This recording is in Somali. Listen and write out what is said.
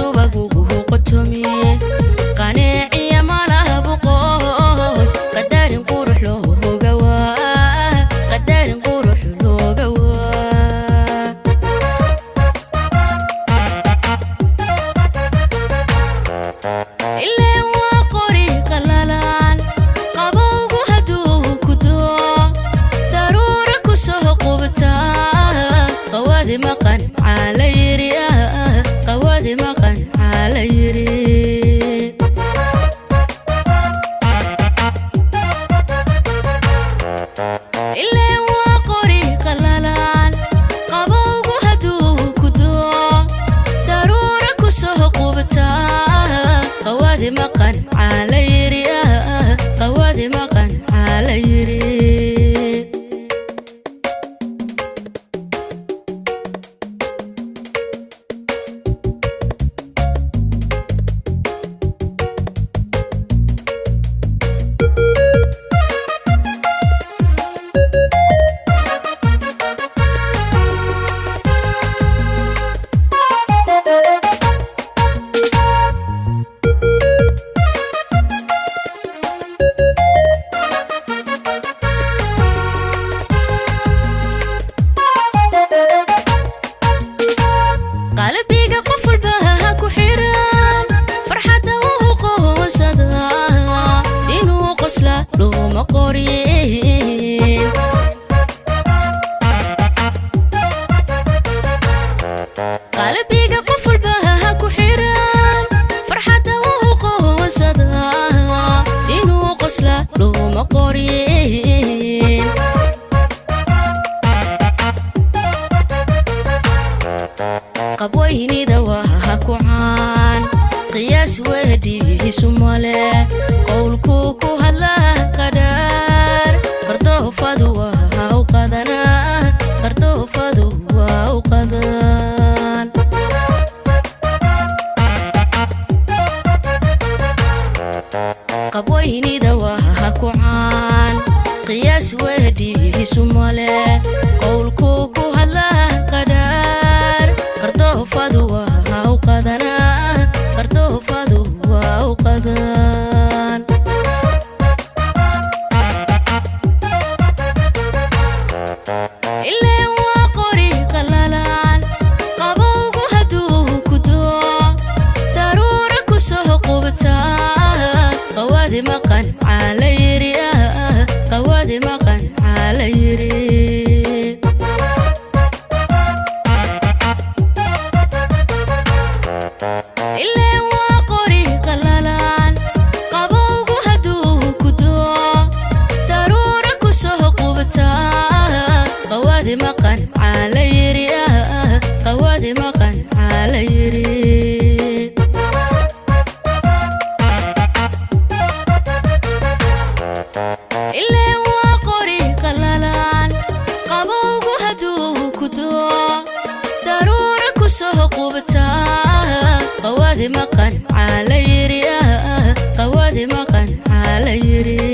subagugu qotomi qanaaciya malaha boqoos qadarin qurux looga waa qadarin qurux looga waa ilaa waa qori qalalan qabowgu haduu ku doo daruura ku soo qubta qawadi maqan calayri qawadi maqan calayri ilaa waa qori qalalan qabowgu haduu ku doo daruura ku soo qubta qawadi maqan calayri qawadi maqan calayri qalbiga qof walba ku xiran farxada uu qoonsada inuu qosla looma qorin qalbiga qof walba ku xiran farxada uu qoonsada inuu qosla looma qorin qabweynida waa ku caan qiyaas weedhiisu male qowlku ku hadla qadar qardoofadu waa u qadanaa qardoofadu waa u qadan qabweynida waa ku caan qiyaas weedhiisu male qowlku ku hadla qadar qardoofadu waa u qadanaa qardoofadu waa u qadan ilaa waa qori qalalan qabowgu haduu ku doo daruura ku soo qubta qawadi maqan calayri qawadi maqan calayri ilaa waa qori qalalan qabowgu haduu ku doo daruura ku soo qubta qawadi maqan calayri qawadi maqan calayri ilaa waa qori qalalan qabowgu haduu ku doo daruura ku soo qubta qawadi maqan calayri qawadi maqan calayri